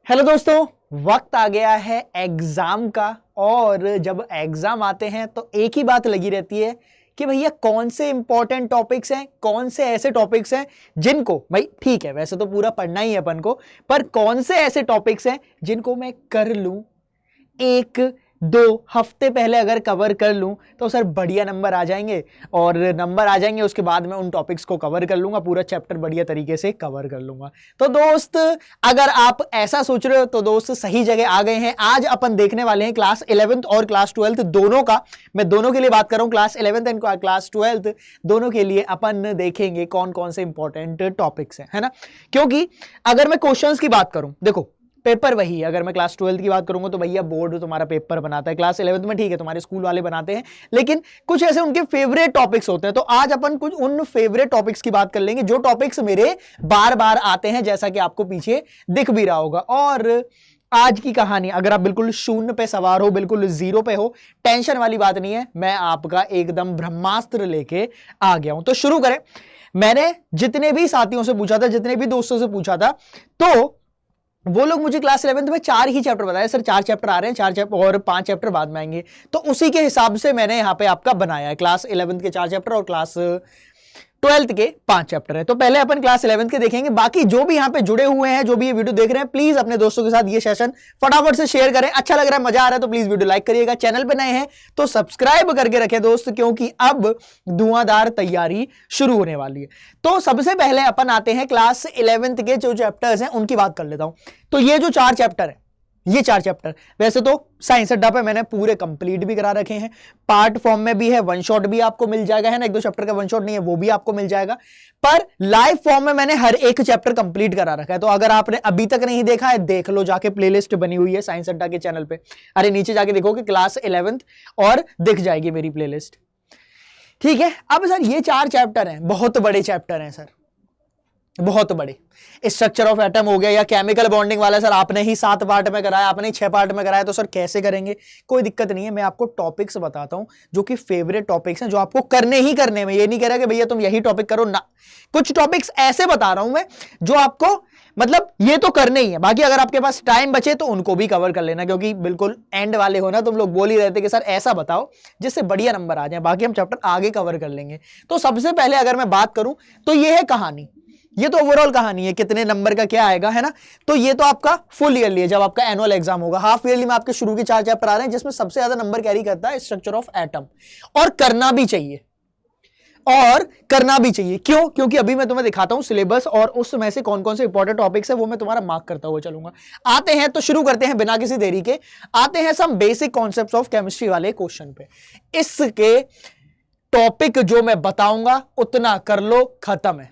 Hello दोस्तों, वक्त आ गया है एग्जाम का। और जब एग्जाम आते हैं तो एक ही बात लगी रहती है कि भैया कौन से इंपॉर्टेंट टॉपिक्स हैं, कौन से ऐसे टॉपिक्स हैं जिनको भाई ठीक है वैसे तो पूरा पढ़ना ही है अपन को, पर कौन से ऐसे टॉपिक्स हैं जिनको मैं कर लूं, एक दो हफ्ते पहले अगर कवर कर लूं तो सर बढ़िया नंबर आ जाएंगे। और नंबर आ जाएंगे उसके बाद मैं उन टॉपिक्स को कवर कर लूंगा, पूरा चैप्टर बढ़िया तरीके से कवर कर लूंगा। तो दोस्त अगर आप ऐसा सोच रहे हो तो दोस्त सही जगह आ गए हैं। आज अपन देखने वाले हैं क्लास 11th और क्लास 12th दोनों का। मैं दोनों के लिए बात कर रहा हूं, class 11th and class 12th दोनों के लिए अपन देखेंगे कौन कौन से इंपॉर्टेंट टॉपिक्स हैं, है ना। क्योंकि अगर मैं क्वेश्चंस की बात करूं, देखो पेपर वही है। अगर मैं क्लास 12th की बात करूंगा तो भैया बोर्ड तुम्हारा पेपर बनाता है, क्लास 11th में ठीक है तुम्हारे स्कूल वाले बनाते हैं, लेकिन कुछ ऐसे उनके फेवरेट टॉपिक्स होते हैं। तो आज अपन कुछ उन फेवरेट टॉपिक्स की बात कर लेंगे जो टॉपिक्स मेरे बार बार आते हैं, जैसा कि आपको पीछे दिख भी रहा होगा। और आज की कहानी, अगर आप बिल्कुल शून्य पे सवार हो, बिल्कुल जीरो पे हो, टेंशन वाली बात नहीं है, मैं आपका एकदम ब्रह्मास्त्र लेके आ गया हूं। तो शुरू करें। मैंने जितने भी साथियों से पूछा था, जितने भी दोस्तों से पूछा था, तो वो लोग मुझे क्लास 11th में 4 ही चैप्टर बताए। सर 4 चैप्टर आ रहे हैं, 4 चैप्टर और 5 चैप्टर बाद में आएंगे। तो उसी के हिसाब से मैंने यहां पे आपका बनाया है। क्लास 11th के 4 चैप्टर और क्लास 12th के 5 चैप्टर है। तो पहले अपन क्लास 11th के देखेंगे। बाकी जो भी यहां पे जुड़े हुए हैं, जो भी ये वीडियो देख रहे हैं, प्लीज अपने दोस्तों के साथ ये सेशन फटाफट से शेयर करें। अच्छा लग रहा है, मजा आ रहा है तो प्लीज वीडियो लाइक करिएगा। चैनल पे नए हैं तो सब्सक्राइब करके रखें दोस्त, क्योंकि अब धुआंधार तैयारी शुरू होने वाली है। तो सबसे पहले अपन आते हैं क्लास 11th के जो चैप्टर्स हैं उनकी बात कर लेता हूं। तो ये जो 4 चैप्टर है, ये 4 चैप्टर वैसे तो साइंस अड्डा पे मैंने पूरे कंप्लीट भी करा रखे हैं, पार्ट फॉर्म में भी है, वन शॉट भी आपको मिल जाएगा, है ना। 1-2 चैप्टर का वन शॉट नहीं है, वो भी आपको मिल जाएगा। पर लाइव फॉर्म में मैंने हर एक चैप्टर कंप्लीट करा रखा है। तो अगर आपने अभी तक नहीं देखा है, देख लो जाके, प्लेलिस्ट बनी हुई है साइंस अड्डा के चैनल पे। अरे नीचे जाके देखोगे क्लास 11th और दिख जाएगी मेरी प्लेलिस्ट, ठीक है। अब सर ये 4 चैप्टर हैं, बहुत बड़े चैप्टर हैं सर, बहुत बड़े। स्ट्रक्चर ऑफ एटम हो गया या केमिकल बॉन्डिंग वाला सर आपने ही 7 पार्ट में कराया, आपने ही 6 पार्ट में कराया, तो सर कैसे करेंगे। कोई दिक्कत नहीं है, मैं आपको टॉपिक्स बताता हूं जो कि फेवरेट टॉपिक्स हैं, जो आपको करने ही करने में। ये नहीं कह रहा कि भैया तुम यही टॉपिक करो ना, कुछ टॉपिक्स ऐसे बता रहा हूं मैं जो आपको मतलब ये तो करने ही है। बाकी अगर आपके पास टाइम बचे तो उनको भी कवर कर लेना, क्योंकि बिल्कुल एंड वाले हो ना, तुम लोग बोल ही रहते कि सर ऐसा बताओ जिससे बढ़िया नंबर आ जाए। बाकी हम चैप्टर आगे कवर कर लेंगे। तो सबसे पहले अगर मैं बात करूं तो ये है कहानी, ये तो ओवरऑल कहानी है, कितने नंबर का क्या आएगा, है ना। तो ये तो आपका फुल ईयरली है, जब आपका एनुअल एग्जाम होगा। हाफ ईयरली में आपके शुरू के 4 चैप्टर आ रहे हैं, जिसमें सबसे ज्यादा नंबर कैरी करता है स्ट्रक्चर ऑफ एटम। और करना भी चाहिए, और करना भी चाहिए। क्यों? क्योंकि अभी मैं तुम्हें दिखाता हूं सिलेबस, और उसमें से कौन कौन से इंपॉर्टेंट टॉपिक्स है वो मैं तुम्हारा मार्क करता हुआ चलूंगा। आते हैं, तो शुरू करते हैं बिना किसी देरी के। आते हैं some basic concepts of chemistry वाले क्वेश्चन पे। इसके टॉपिक जो मैं बताऊंगा उतना कर लो, खत्म है,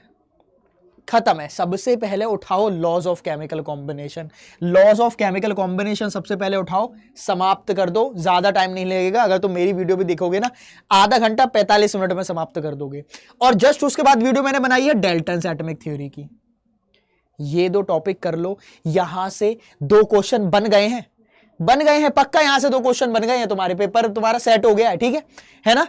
खत्म है। सबसे पहले उठाओ laws of chemical combination. Laws of chemical combination सबसे पहले उठाओ, समाप्त कर दो। ज्यादा टाइम नहीं लगेगा, अगर तुम मेरी वीडियो भी देखोगे ना, आधा घंटा 45 मिनट में समाप्त कर दोगे। और जस्ट उसके बाद वीडियो मैंने बनाई है डाल्टन्स एटॉमिक थ्योरी की। ये 2 टॉपिक कर लो। यहां से 2 क्वेश्चन बन गए हैं, बन गए हैं पक्का। यहां से 2 क्वेश्चन बन गए हैं, तुम्हारे पेपर तुम्हारा सेट हो गया है, ठीक है ना।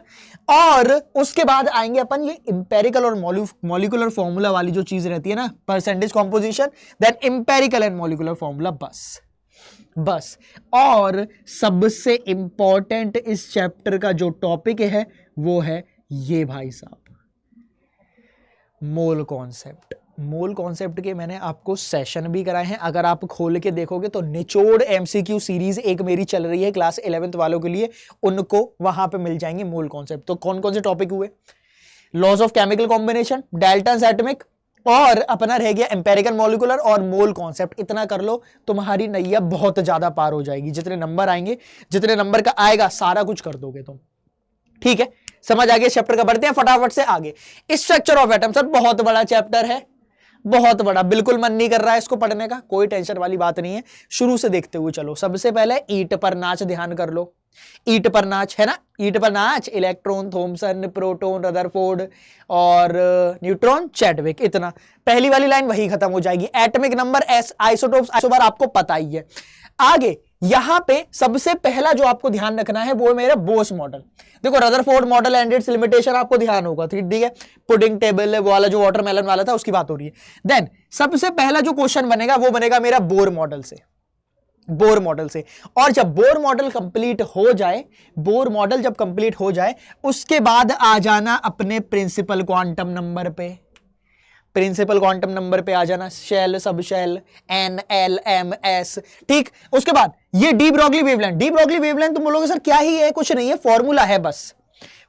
और उसके बाद आएंगे अपन ये इंपेरिकल और मॉलिक्यूलर फॉर्मूला वाली जो चीज रहती है ना, percentage composition, then empirical and molecular formula, बस। और सबसे इंपॉर्टेंट इस चैप्टर का जो टॉपिक है वो है ये भाई साहब, मोल कॉन्सेप्ट। मोल कॉन्सेप्ट के मैंने आपको सेशन भी कराए हैं, अगर आप खोल के देखोगे तो निचोड़ एमसीक्यू सीरीज एक मेरी चल रही है क्लास 11th वालों के लिए, उनको वहां पे मिल जाएंगे मोल कॉन्सेप्ट। तो कौन कौन से टॉपिक हुए? Laws of chemical combination, Dalton's atomic, और अपना रह गया एम्पेरिकल मॉलिक्यूलर और मोल कॉन्सेप्ट। इतना कर लो, तुम्हारी नैया बहुत ज्यादा पार हो जाएगी। जितने नंबर आएंगे, जितने नंबर का आएगा सारा कुछ कर दोगे तुम, ठीक है। समझ आ गया चैप्टर का? बढ़ते हैं फटाफट से आगे। स्ट्रक्चर ऑफ एटम सर बहुत बड़ा चैप्टर है, बहुत बड़ा। बिल्कुल मन नहीं कर रहा है इसको पढ़ने का, कोई टेंशन वाली बात नहीं है, शुरू से देखते हुए चलो। सबसे पहले ईट पर नाच ध्यान कर लो। ईट पर नाच है ना, ईट पर नाच, इलेक्ट्रॉन थॉमसन, प्रोटॉन रदरफोर्ड और न्यूट्रॉन चैडविक। इतना पहली वाली लाइन वही खत्म हो जाएगी। एटॉमिक नंबर, आइसोटोप्स, आइसोबार आपको पता ही है। आगे यहां पे सबसे पहला जो आपको ध्यान रखना है वो है मेरा बोस मॉडल। देखो Rutherford model and it's limitation आपको ध्यान होगा, ठीक है। पुडिंग टेबल वाला जो वाटरमेलन वाला था उसकी बात हो रही है। देन सबसे पहला जो क्वेश्चन बनेगा वो बनेगा मेरा बोर मॉडल से। बोर मॉडल से। और जब बोर मॉडल कंप्लीट हो जाए, बोर मॉडल जब कंप्लीट हो जाए, उसके बाद आ जाना अपने प्रिंसिपल क्वांटम नंबर पे। प्रिंसिपल क्वांटम नंबर पे आ जाना, shell, sub shell, n, l, m, s. ठीक, उसके बाद ये de Broglie wavelength. De Broglie wavelength तुम बोलोगे सर क्या ही है, कुछ नहीं है, फॉर्मूला है, बस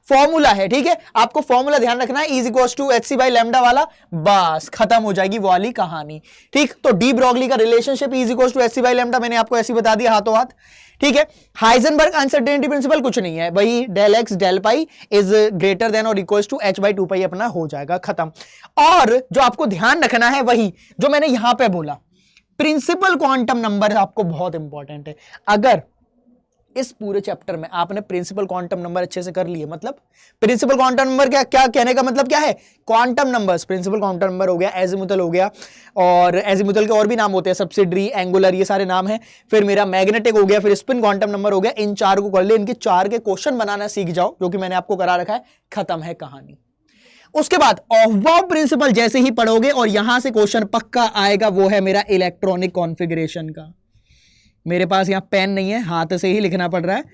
फॉर्मूला है। ठीक है, आपको फॉर्मूला ध्यान रखना है, is equal to h c by lambda वाला, बस खत्म हो जाएगी वो वाली कहानी। ठीक, तो डी ब्रॉगली का relationship is equal to h c by lambda, मैंने आपको ऐसे बता दिया हाथों हाथ। ठीक है, हाइजेनबर्ग अनसर्टेनिटी प्रिंसिपल कुछ नहीं है, वही del x del pi is greater than और equal to h by two pi अपना हो जाएगा, खत्म। और जो आपको ध्यान रखना है वही जो मैंने यहां पे बोला, प्रिंसिपल क्वांटम नंबर आपको बहुत इंपॉर्टेंट है। अगर इस पूरे चैप्टर में आपने प्रिंसिपल क्वांटम नंबर अच्छे से कर लिए, मतलब प्रिंसिपल क्वांटम नंबर क्या क्या कहने का मतलब क्या है, quantum numbers, principal quantum number हो गया, एजीमुथल हो गया, और एजीमुथल के और भी नाम होते हैं, सब्सिडरी, एंगुलर, ये सारे नाम हैं। फिर मेरा मैग्नेटिक हो गया, फिर स्पिन क्वांटम नंबर हो गया। इन चार को कर ले, इनके चार के क्वेश्चन बनाना सीख जाओ, जो कि मैंने आपको करा रखा है, खत्म है कहानी। उसके बाद ऑफ प्रिंसिपल जैसे ही पढ़ोगे और यहां से क्वेश्चन पक्का आएगा, वो है मेरा इलेक्ट्रॉनिक कॉन्फ़िगरेशन का। मेरे पास यहां पेन नहीं है, हाथ से ही लिखना पड़ रहा है,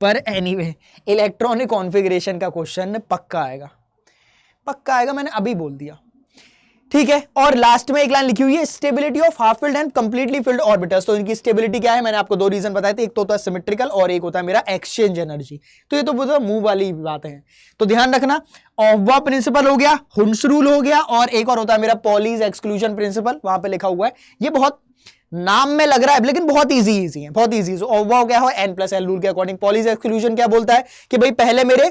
पर एनीवे इलेक्ट्रॉनिक कॉन्फ़िगरेशन का क्वेश्चन पक्का आएगा, पक्का आएगा, मैंने अभी बोल दिया। ठीक है, और लास्ट में एक लाइन लिखी हुई है, stability of half filled and completely filled orbitals. तो इनकी स्टेबिलिटी क्या है, मैंने आपको दो रीजन बताए थे, एक तो होता है सिमेट्रिकल और एक होता है मेरा एक्सचेंज एनर्जी। तो ये तो बहुत मुंह वाली बातें हैं, तो ध्यान रखना। ऑफ प्रिंसिपल हो गया, हुंस रूल हो गया, और एक और होता है मेरा पॉलीज एक्सक्लूजन प्रिंसिपल, वहां पे लिखा हुआ है। ये बहुत नाम में लग रहा है लेकिन बहुत इजी है, बहुत इजी। ऑफ क्या हो, एन प्लस एल रूल के अकॉर्डिंग। पॉलीज एक्सक्लूजन क्या बोलता है कि भाई पहले मेरे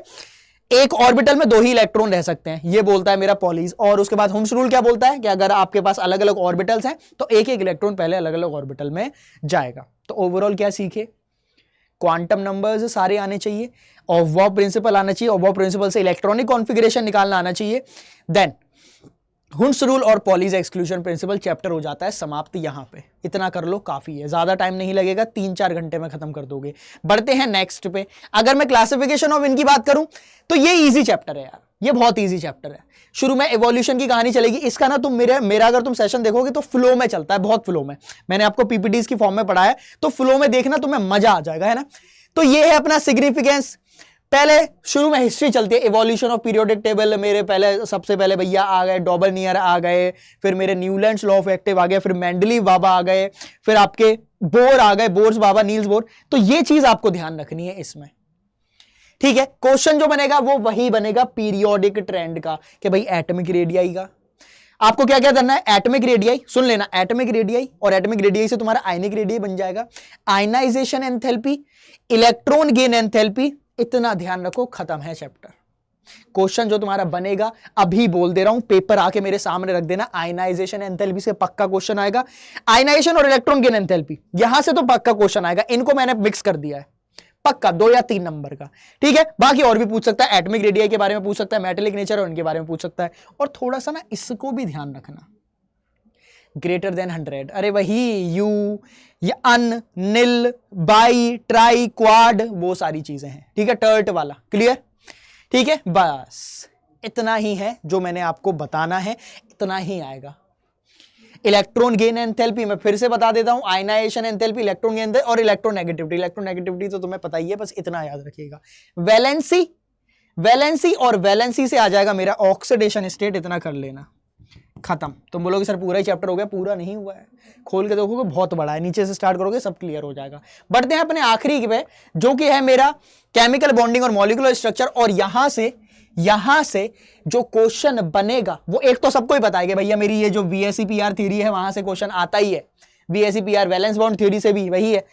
एक ऑर्बिटल में दो ही इलेक्ट्रॉन रह सकते हैं, ये बोलता है मेरा पॉलीज। और उसके बाद हुम्स रूल क्या बोलता है कि अगर आपके पास अलग अलग ऑर्बिटल्स हैं तो एक एक इलेक्ट्रॉन पहले अलग अलग ऑर्बिटल में जाएगा। तो ओवरऑल क्या सीखे, क्वांटम नंबर्स सारे आने चाहिए, ऑफ प्रिंसिपल आना चाहिए, ऑफ प्रिंसिपल से इलेक्ट्रॉनिक कॉन्फ़िगरेशन निकालना आना चाहिए, देन हुंस रूल और पॉलीज एक्सक्लूजन प्रिंसिपल, चैप्टर हो जाता है समाप्त। यहां पे इतना कर लो काफी है, ज्यादा टाइम नहीं लगेगा, 3-4 घंटे में खत्म कर दोगे। बढ़ते हैं नेक्स्ट पे। अगर मैं क्लासिफिकेशन ऑफ इनकी बात करूं तो ये इजी चैप्टर है यार, ये बहुत इजी चैप्टर है। शुरू में एवोल्यूशन की कहानी चलेगी, इसका ना तुम मेरा अगर तुम सेशन देखोगे तो फ्लो में चलता है, बहुत फ्लो में। मैंने आपको पीपीटीज की फॉर्म में पढ़ाया, तो फ्लो में देखना तुम्हें मजा आ जाएगा, है ना। तो ये है अपना सिग्निफिकेंस। पहले शुरू में हिस्ट्री चलती है, इवोल्यूशन ऑफ पीरियोडिक टेबल। मेरे पहले सबसे पहले भैया आ गए डॉबरनियर आ गए, फिर मेरे न्यूलैंड्स लॉ ऑफ एक्टिव आ गया, फिर मेंडलीव बाबा आ गए, फिर आपके बोर आ गए, बोर्स बाबा, नील्स बोर। तो ये चीज आपको ध्यान रखनी है इसमें, ठीक है। क्वेश्चन जो बनेगा वो वही बनेगा पीरियोडिक ट्रेंड का, कि भाई एटॉमिक रेडियाई का आपको क्या क्या करना है। एटॉमिक रेडियाई सुन लेना, एटॉमिक रेडियाई, और एटॉमिक रेडियाई से तुम्हारा आयनिक रेडियाई बन जाएगा। Ionisation enthalpy, electron gain enthalpy, इतना ध्यान रखो, खत्म है चैप्टर। क्वेश्चन जो तुम्हारा बनेगा अभी बोल दे रहा हूं, पेपर आके मेरे सामने रख देना, आयनाइजेशन एंथैल्पी से पक्का क्वेश्चन आएगा। आयनाइजेशन और इलेक्ट्रॉन गेन एंथैल्पी यहां से तो पक्का क्वेश्चन आएगा, इनको मैंने मिक्स कर दिया है, पक्का 2 या 3 नंबर का, ठीक है। बाकी और भी पूछ सकता है, एटॉमिक रेडियाई के बारे में पूछ सकता है, मेटेलिक नेचर और इनके बारे में पूछ सकता है। और थोड़ा सा ना इसको भी ध्यान रखना, ग्रेटर देन 100, अरे वही यू, ये अन, निल, बाई, ट्राई, क्वाड, वो सारी चीजें हैं, ठीक है। टर्ट वाला क्लियर, ठीक है। बस इतना ही है जो मैंने आपको बताना है, इतना ही आएगा। इलेक्ट्रॉन गेन एंथैल्पी मैं फिर से बता देता हूं, आयनाइजेशन एंथैल्पी, इलेक्ट्रॉन गेन और इलेक्ट्रोनेगेटिविटी। इलेक्ट्रोनेगेटिविटी तो तुम्हें पता ही है, बस इतना याद रखिएगा। वैलेंसी, वैलेंसी और वैलेंसी से आ जाएगा मेरा ऑक्सीडेशन स्टेट, इतना कर लेना, खत्म। तुम बोलोगे सर पूरा ही चैप्टर हो गया, पूरा नहीं हुआ है, खोल के देखोगे बहुत बड़ा है, नीचे से स्टार्ट करोगे सब क्लियर हो जाएगा। बढ़ते हैं अपने आखिरी पे, जो कि है मेरा केमिकल बॉन्डिंग और मॉलिक्यूलर स्ट्रक्चर। और यहां से जो क्वेश्चन बनेगा वो एक तो सबको ही पता है कि भैया मेरी ये जो VSEPR थ्योरी है वहां से क्वेश्चन आता ही है, VSEPR वैलेंस बॉन्ड थ्योरी से भी वही है।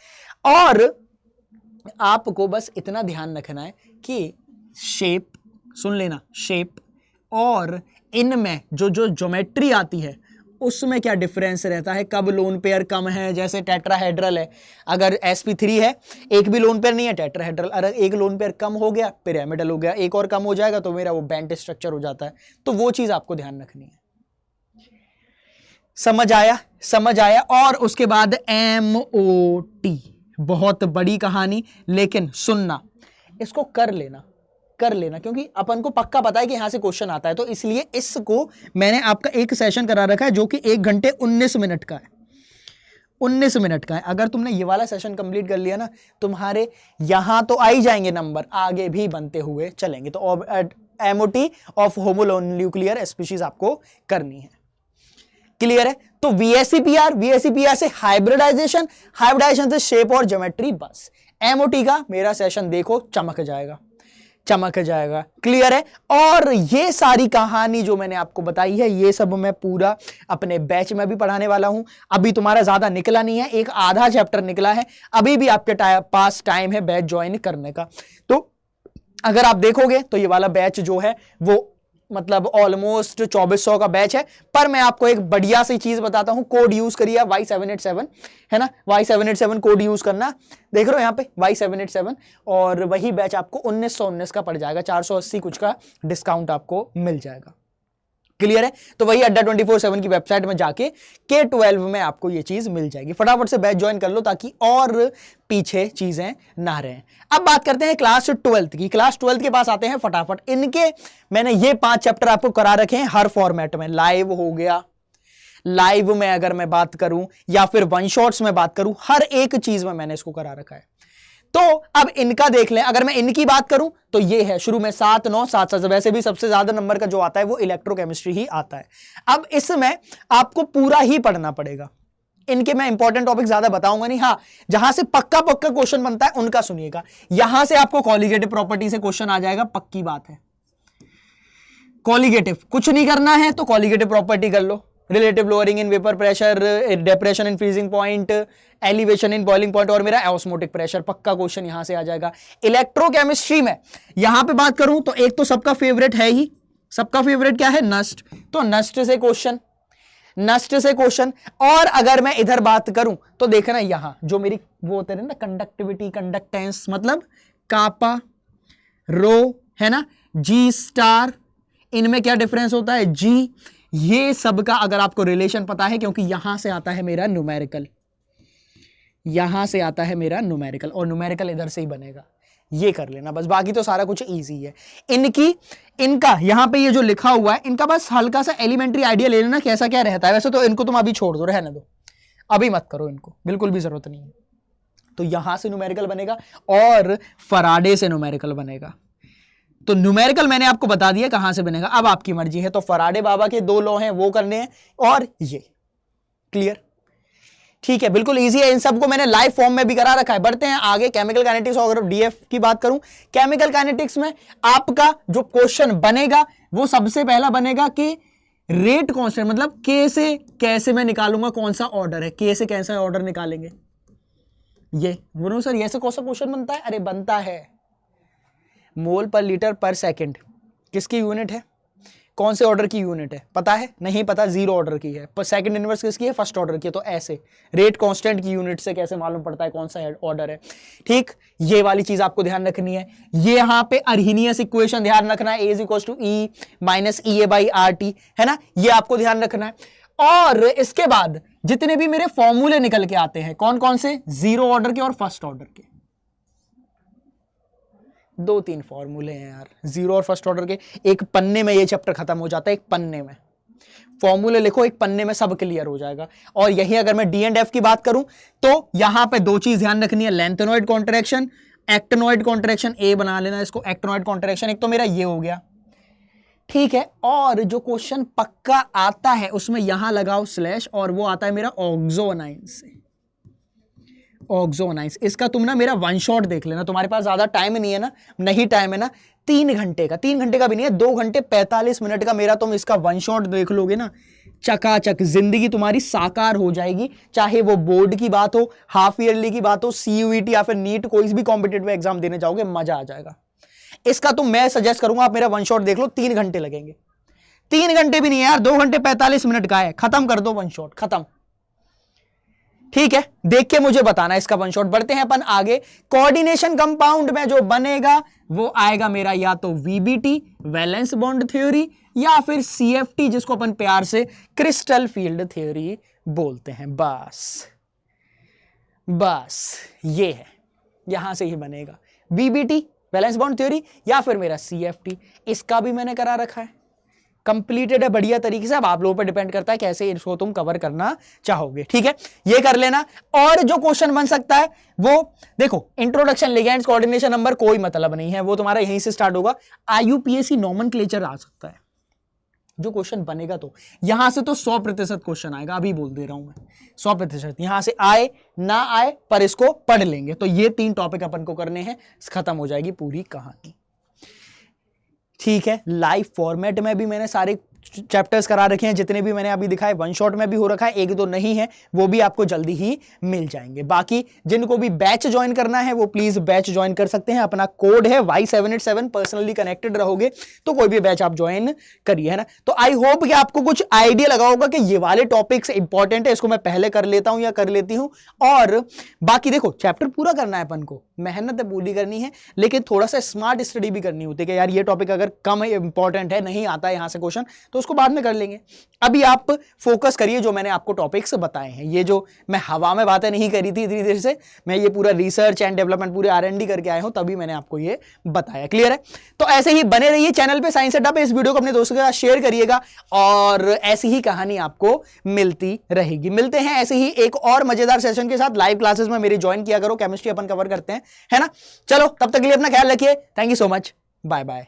और आपको बस इतना ध्यान रखना है कि शेप, सुन लेना, शेप और इनमें जो ज्योमेट्री आती है उसमें क्या डिफरेंस रहता है, कब लोन पेयर कम है, जैसे टेट्राहेड्रल है, अगर sp3 है, एक भी लोन पेयर नहीं है टेट्राहेड्रल, अगर एक लोन पेयर कम हो गया पिरामिडल हो गया, एक और कम हो जाएगा तो मेरा वो बेंट स्ट्रक्चर हो जाता है। तो वो चीज आपको ध्यान रखनी है, समझ आया, समझ आया। और उसके बाद MOT, बहुत बड़ी कहानी, लेकिन सुनना, इसको कर लेना क्योंकि अपन को पक्का पता है कि यहां से क्वेश्चन आता है, तो इसलिए इसको मैंने आपका एक सेशन करा रखा है जो कि 1 घंटे 19 मिनट का है। 19 मिनट का है। अगर तुमने ये वाला सेशन कंप्लीट कर लिया ना, तुम्हारे यहां तो आ ही जाएंगे नंबर, आगे भी बनते हुए चलेंगे। तो एमओटी ऑफ होमोन्यूक्लियर स्पीशीज आपको करनी है। क्लियर है? तो वीएससीपीआर से हाइब्रिडाइजेशन, हाइब्रिडाइजेशन से शेप और ज्योमेट्री, बस एमओटी का मेरा सेशन देखो चमक जाएगा, चमक जाएगा। क्लियर है? और ये सारी कहानी जो मैंने आपको बताई है, ये सब मैं पूरा अपने बैच में भी पढ़ाने वाला हूं। अभी तुम्हारा ज्यादा निकला नहीं है, एक आधा चैप्टर निकला है, अभी भी आपके पास टाइम है बैच ज्वाइन करने का। तो अगर आप देखोगे तो ये वाला बैच जो है वो मतलब ऑलमोस्ट 2400 का बैच है। पर मैं आपको एक बढ़िया सी चीज बताता हूं, कोड यूज करिए Y787, है ना, Y787 कोड यूज करना। देख रहे हो यहाँ पे Y787, और वही बैच आपको 1919 का पड़ जाएगा, 480 कुछ का डिस्काउंट आपको मिल जाएगा। क्लियर है? तो वही अड्डा 24/7 की वेबसाइट में जाके K12 में आपको ये चीज मिल जाएगी। फटाफट से बैच ज्वाइन कर लो ताकि और पीछे चीजें ना रहें। अब बात करते हैं क्लास 12 की। क्लास 12 के पास आते हैं फटाफट। इनके मैंने ये 5 चैप्टर आपको करा रखे हैं हर फॉर्मेट में। लाइव हो गया, लाइव में अगर मैं बात करूं या फिर वन शॉट्स में बात करूं, हर एक चीज में मैंने इसको करा रखा है। तो अब इनका देख लें। अगर मैं इनकी बात करूं तो ये है शुरू में 7 9 7 7, वैसे भी सबसे ज्यादा नंबर का जो आता है वो इलेक्ट्रोकेमिस्ट्री ही आता है। अब इसमें आपको पूरा ही पढ़ना पड़ेगा। इनके मैं इंपॉर्टेंट टॉपिक ज्यादा बताऊंगा नहीं, हाँ जहां से पक्का पक्का क्वेश्चन बनता है उनका सुनिएगा। यहां से आपको कॉलिगेटिव प्रॉपर्टी से क्वेश्चन आ जाएगा, पक्की बात है। कॉलिगेटिव कुछ नहीं करना है तो कॉलिगेटिव प्रॉपर्टी कर लो। Relative lowering in vapour pressure, depression in freezing point, elevation in boiling point और मेरा ऑस्मोटिक प्रेशर, पक्का क्वेश्चन यहां से आ जाएगा। इलेक्ट्रोकेमिस्ट्री में यहां पे बात करूं तो एक तो सबका फेवरेट है ही, सबका फेवरेट क्या है, नस्ट। तो नस्ट से क्वेश्चन, नस्ट से क्वेश्चन। और अगर मैं इधर बात करूं तो देखना यहां जो मेरी वो होते हैं ना कंडक्टिविटी, कंडक्टेंस, मतलब कापा रो, है ना, जी स्टार, इनमें क्या डिफरेंस होता है, जी। ये सब का अगर आपको रिलेशन पता है, क्योंकि यहां से आता है मेरा न्यूमेरिकल, यहां से आता है मेरा न्यूमेरिकल, और न्यूमेरिकल इधर से ही बनेगा, ये कर लेना बस। बाकी तो सारा कुछ इजी है। इनका यहां पे ये जो लिखा हुआ है, इनका बस हल्का सा एलिमेंट्री आइडिया ले लेना कैसा क्या रहता है। वैसे तो इनको तुम अभी छोड़ दो, रहने दो, अभी मत करो, इनको बिल्कुल भी जरूरत नहीं है। तो यहां से न्यूमेरिकल बनेगा और फराडे से न्यूमेरिकल बनेगा। तो न्यूमेरिकल मैंने आपको बता दिया कहां से बनेगा, अब आपकी मर्जी है। तो फराडे बाबा के 2 लॉ हैं वो करने हैं, और ये क्लियर, ठीक है, बिल्कुल इजी है। इन सबको मैंने लाइव फॉर्म में भी करा रखा है। बढ़ते हैं आगे केमिकल काइनेटिक्स। और अगर डीएफ की बात करूं, केमिकल काइनेटिक्स में आपका जो क्वेश्चन बनेगा वो सबसे पहला बनेगा कि रेट कांस्टेंट, मतलब के से कैसे मैं निकालूंगा, कौन सा ऑर्डर है, के से कैसा ऑर्डर निकालेंगे। ये बोलो सर ये से कौन सा क्वेश्चन बनता है, अरे बनता है मोल पर लीटर पर सेकंड किसकी यूनिट है, कौन से ऑर्डर की यूनिट है, पता है, नहीं पता, जीरो ऑर्डर की है। पर सेकंड इनवर्स किसकी है, फर्स्ट ऑर्डर की है। तो ऐसे रेट कांस्टेंट की यूनिट से कैसे मालूम पड़ता है कौन सा ऑर्डर है, ठीक। ये वाली चीज आपको ध्यान रखनी है। ये यहां पे अर्हीनियस इक्वेशन ध्यान रखना है, A = E - EA/RT, है ना, ये आपको ध्यान रखना है। और इसके बाद जितने भी मेरे फॉर्मूले निकल के आते हैं, कौन कौन से, जीरो ऑर्डर के और फर्स्ट ऑर्डर के, 2-3 फॉर्मूले हैं यार, जीरो और फर्स्ट ऑर्डर के। एक पन्ने में ये चैप्टर खत्म हो जाता है, एक पन्ने में फॉर्मूले लिखो, एक पन्ने में सब क्लियर हो जाएगा। और यही अगर मैं D&F की बात करूं तो यहां पे 2 चीज ध्यान रखनी है, लेंथेनॉइड कॉन्ट्रैक्शन, एक्टिनॉइड कॉन्ट्रैक्शन। ए बना लेना इसको, एक्टिनॉइड कॉन्ट्रैक्शन। एक तो मेरा ये हो गया, ठीक है। और जो क्वेश्चन पक्का आता है उसमें यहां लगाओ स्लैश, और वो आता है मेरा ऑक्सोनाइन से, ऑक्सोनाइंस। इसका तुम ना मेरा वन शॉट देख लेना, तुम्हारे पास ज्यादा टाइम नहीं है ना, नहीं टाइम है ना, 3 घंटे का, 3 घंटे का भी नहीं है, 2 घंटे 45 मिनट का मेरा तुम इसका वन शॉट देख लोगे ना, चकाचक जिंदगी तुम्हारी साकार हो जाएगी। चाहे वो बोर्ड की बात हो, हाफ ईयरली की बात हो, CUET या फिर नीट, कोई भी कॉम्पिटेटिव एग्जाम देने जाओगे, मजा आ जाएगा। इसका तुम मैं सजेस्ट करूंगा आप मेरा वन शॉट देख लो, 3 घंटे लगेंगे। 3 घंटे भी नहीं है यार, 2 घंटे 45 मिनट का है, खत्म कर दो वन शॉट, खत्म, ठीक है। देख के मुझे बताना इसका वन शॉट। बढ़ते हैं अपन आगे। कोऑर्डिनेशन कंपाउंड में जो बनेगा वो आएगा मेरा या तो VBT, वैलेंस बॉन्ड थ्योरी, या फिर CFT जिसको अपन प्यार से क्रिस्टल फील्ड थ्योरी बोलते हैं। बस ये है, यहां से ही बनेगा VBT, वैलेंस बॉन्ड थ्योरी, या फिर मेरा CFT। इसका भी मैंने करा रखा है, कंप्लीटेड है बढ़िया तरीके से। अब आप लोगों पर डिपेंड करता है कैसे इसको तुम कवर करना चाहोगे, ठीक है, ये कर लेना। और जो क्वेश्चन बन सकता है वो देखो, इंट्रोडक्शन, लिगेंड्स, कोऑर्डिनेशन नंबर, कोई मतलब नहीं है, वो तुम्हारा यहीं से स्टार्ट होगा। IUPAC नॉमेनक्लेचर आ सकता है जो क्वेश्चन बनेगा, तो यहां से तो 100% क्वेश्चन आएगा, अभी बोल दे रहा हूं मैं, 100%। यहां से आए ना आए पर इसको पढ़ लेंगे। तो ये 3 टॉपिक अपन को करने हैं, खत्म हो जाएगी पूरी कहानी, ठीक है। लाइव फॉर्मेट में भी मैंने सारे चैप्टर्स करा रखे हैं, जितने भी मैंने अभी दिखाए, वन शॉट में भी हो रखा है, एक दो नहीं है, वो भी आपको जल्दी ही मिल जाएंगे। बाकी जिनको भी बैच ज्वाइन करना है वो प्लीज बैच ज्वाइन कर सकते हैं, अपना कोड है Y787, पर्सनली कनेक्टेड रहोगे तो कोई भी बैच आप ज्वाइन करिए, है ना। तो आई होप कि आपको कुछ आइडिया लगा होगा कि ये वाले टॉपिक्स इंपॉर्टेंट है, इसको मैं पहले कर लेता हूं या कर लेती हूं। और बाकी देखो, चैप्टर पूरा करना है अपन को, मेहनत पूरी करनी है, लेकिन थोड़ा सा स्मार्ट स्टडी भी करनी होती है कि यार ये टॉपिक अगर कम इंपॉर्टेंट है, नहीं आता है यहां से क्वेश्चन, तो उसको बाद में कर लेंगे। अभी आप फोकस करिए जो मैंने आपको टॉपिक्स बताए हैं। ये जो मैं हवा में बातें नहीं करी थी इतनी देर से, मैं ये पूरा रिसर्च एंड डेवलपमेंट पूरे R&D करके आया हूं, तभी मैंने आपको ये बताया। क्लियर है? तो ऐसे ही बने रहिए चैनल पे साइंस अड्डा पे, इस वीडियो को अपने दोस्तों के साथ शेयर करिएगा और ऐसी ही कहानी आपको मिलती रहेगी। मिलते हैं ऐसे ही एक और मजेदार सेशन के साथ, लाइव क्लासेस में मेरी ज्वाइन किया करो, केमिस्ट्री अपन कवर करते हैं, है ना। चलो तब तक के लिए अपना ख्याल रखिए, thank you so much, bye bye.